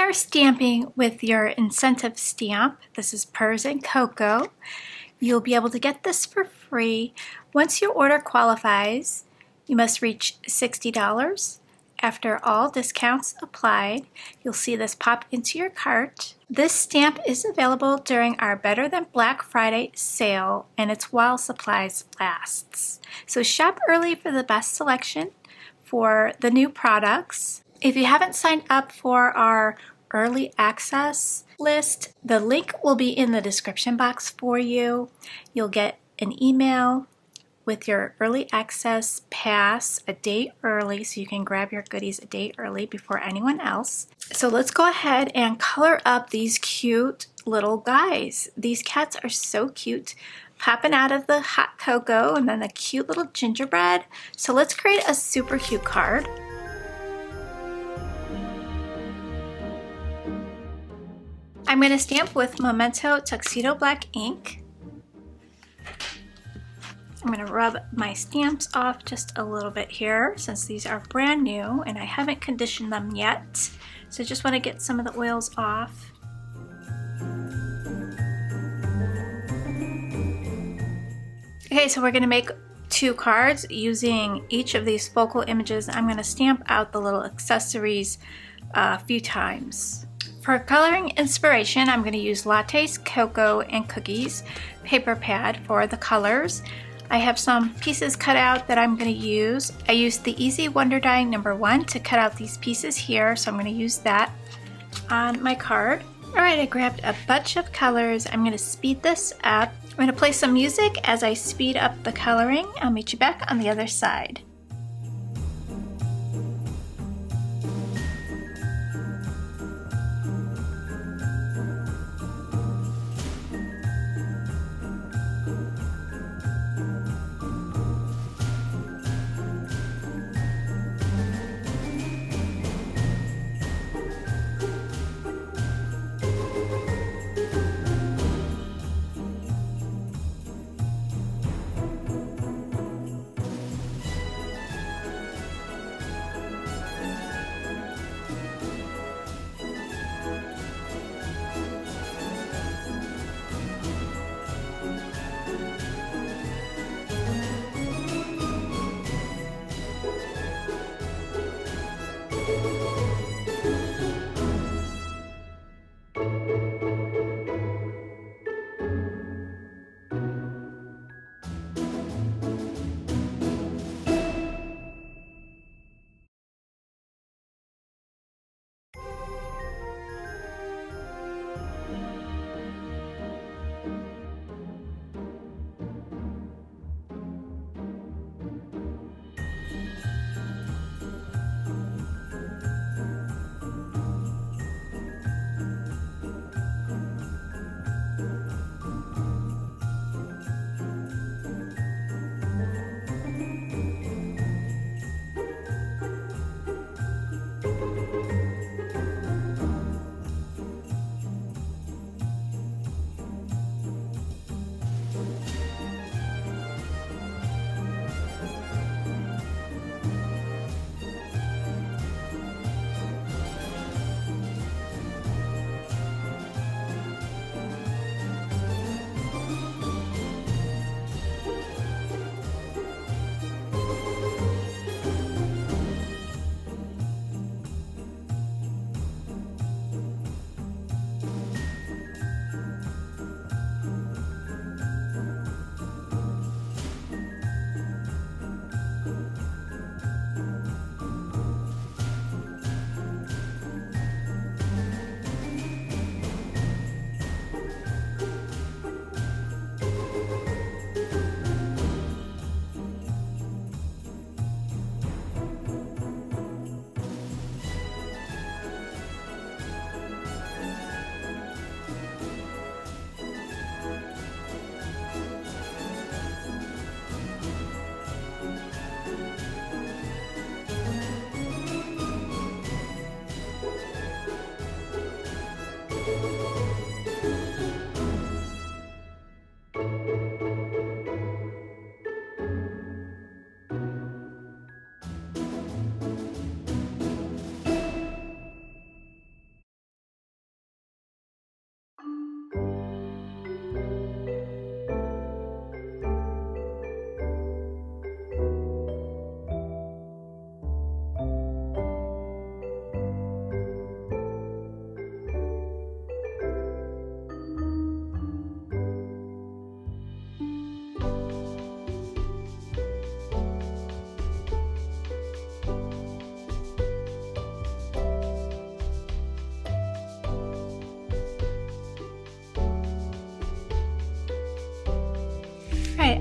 are stamping with your incentive stamp, this is Purrs and Cocoa, you'll be able to get this for free. Once your order qualifies, you must reach $60. After all discounts applied, you'll see this pop into your cart. This stamp is available during our Better Than Black Friday sale, and it's while supplies lasts. So shop early for the best selection for the new products. If you haven't signed up for our early access list, the link will be in the description box for you. You'll get an email with your early access pass a day early, so you can grab your goodies a day early before anyone else. So let's go ahead and color up these cute little guys. These cats are so cute, popping out of the hot cocoa and then the cute little gingerbread. So let's create a super cute card. I'm going to stamp with Memento Tuxedo Black ink. I'm going to rub my stamps off just a little bit here since these are brand new and I haven't conditioned them yet. So just want to get some of the oils off. Okay, so we're going to make 2 cards using each of these focal images. I'm going to stamp out the little accessories a few times. For coloring inspiration, I'm going to use Lattes, Cocoa, and Cookies paper pad for the colors. I have some pieces cut out that I'm going to use. I used the Easy Wonder Die #1 to cut out these pieces here, so I'm going to use that on my card. Alright, I grabbed a bunch of colors. I'm going to speed this up. I'm going to play some music as I speed up the coloring. I'll meet you back on the other side.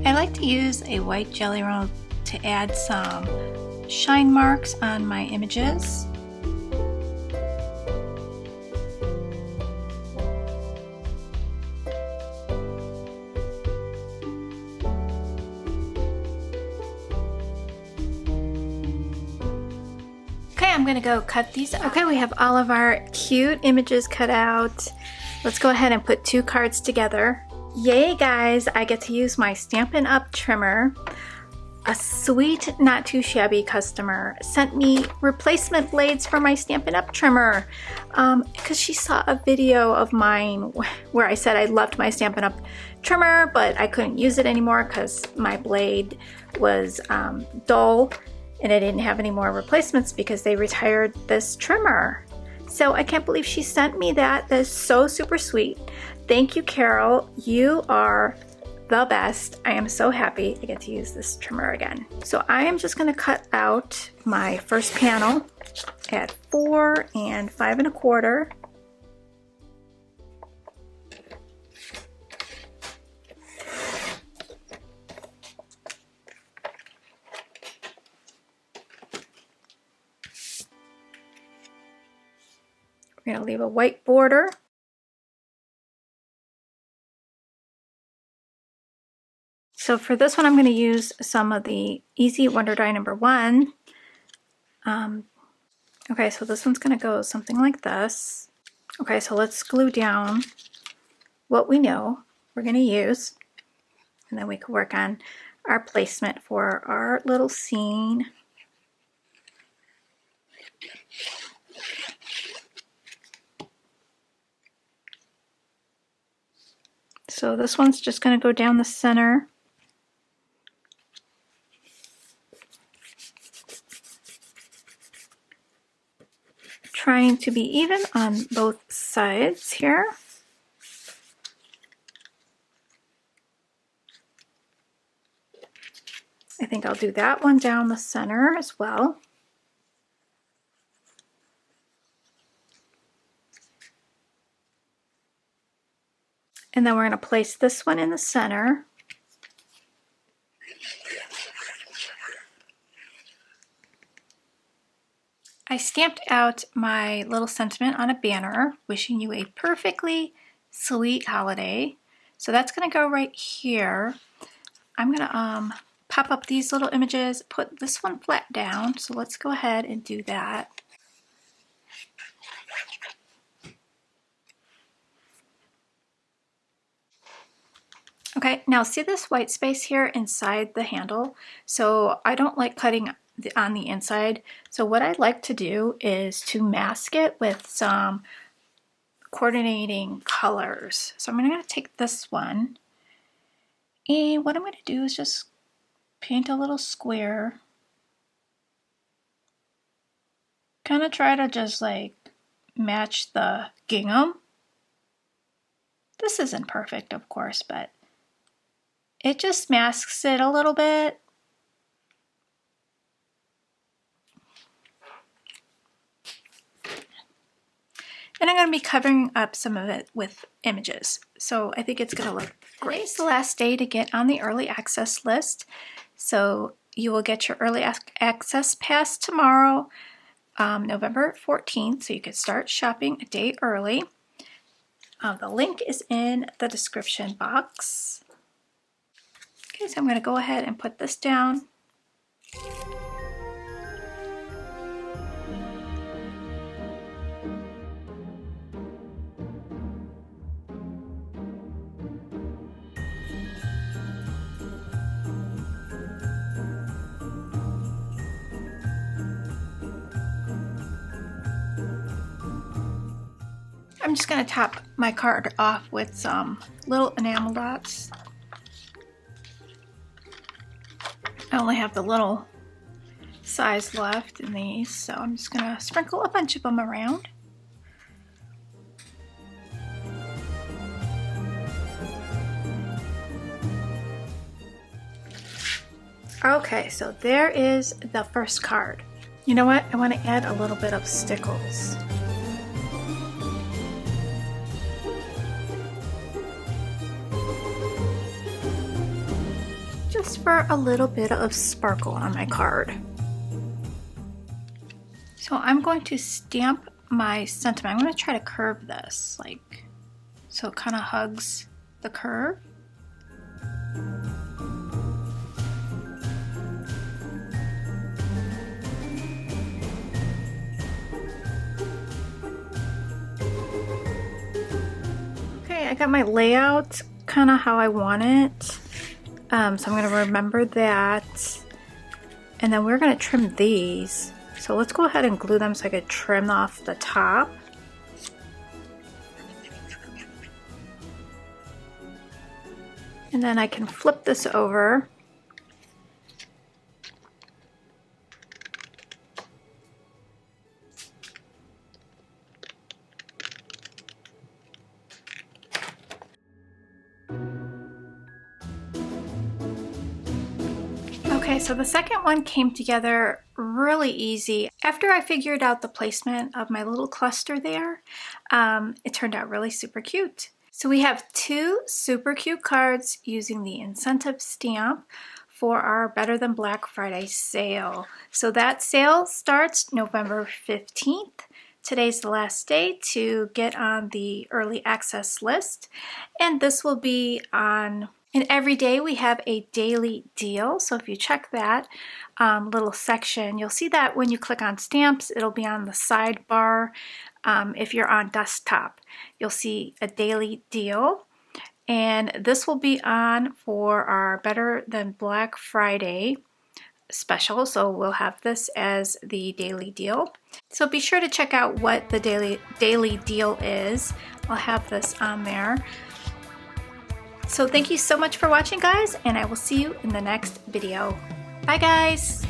I like to use a white jelly roll to add some shine marks on my images. Okay, I'm gonna go cut these out. Okay, we have all of our cute images cut out. Let's go ahead and put 2 cards together. Yay guys, I get to use my Stampin' Up! Trimmer. A sweet, not too shabby customer sent me replacement blades for my Stampin' Up! Trimmer because she saw a video of mine where I said I loved my Stampin' Up! Trimmer, but I couldn't use it anymore because my blade was dull and I didn't have any more replacements because they retired this trimmer. So I can't believe she sent me that. That is so super sweet. Thank you, Carol. You are the best. I am so happy I get to use this trimmer again. So I am just going to cut out my first panel at 4 and 5 1/4. We're going to leave a white border. So for this one, I'm going to use some of the Easy Wonder Die #1. Okay, so this one's going to go something like this. Okay, so let's glue down what we know we're going to use, and then we can work on our placement for our little scene. So this one's just going to go down the center. Trying to be even on both sides here. I think I'll do that one down the center as well. And then we're going to place this one in the center. I stamped out my little sentiment on a banner, wishing you a perfectly sweet holiday. So that's going to go right here. I'm going to pop up these little images, put this one flat down. So let's go ahead and do that. Okay, now see this white space here inside the handle? So I don't like cutting on the inside. So what I'd like to do is to mask it with some coordinating colors. So I'm going to take this one, and what I'm going to do is just paint a little square. Kind of try to just like match the gingham. This isn't perfect, of course, but it just masks it a little bit. And I'm going to be covering up some of it with images. So I think it's going to look great. Today's the last day to get on the early access list. So you will get your early access pass tomorrow, November 14th. So you can start shopping a day early. The link is in the description box. Okay, so I'm going to go ahead and put this down. I'm just going to top my card off with some little enamel dots. I only have the little size left in these, so I'm just going to sprinkle a bunch of them around. Okay, so there is the first card. You know what? I want to add a little bit of stickles. just for a little bit of sparkle on my card. So I'm going to stamp my sentiment. I'm going to try to curve this, like, so it kind of hugs the curve. Okay, I got my layout kind of how I want it. So I'm going to remember that. And then we're going to trim these. So let's go ahead and glue them so I could trim off the top. And then I can flip this over. Okay, so the second one came together really easy. After I figured out the placement of my little cluster there, it turned out really super cute. So we have two super cute cards using the incentive stamp for our Better Than Black Friday sale. So that sale starts November 15th. Today's the last day to get on the early access list, and this will be on. And every day we have a daily deal. So if you check that little section, you'll see that when you click on stamps, it'll be on the sidebar. If you're on desktop, you'll see a daily deal. And this will be on for our Better Than Black Friday special. So we'll have this as the daily deal. So be sure to check out what the daily deal is. I'll have this on there. So thank you so much for watching, guys, and I will see you in the next video. Bye, guys!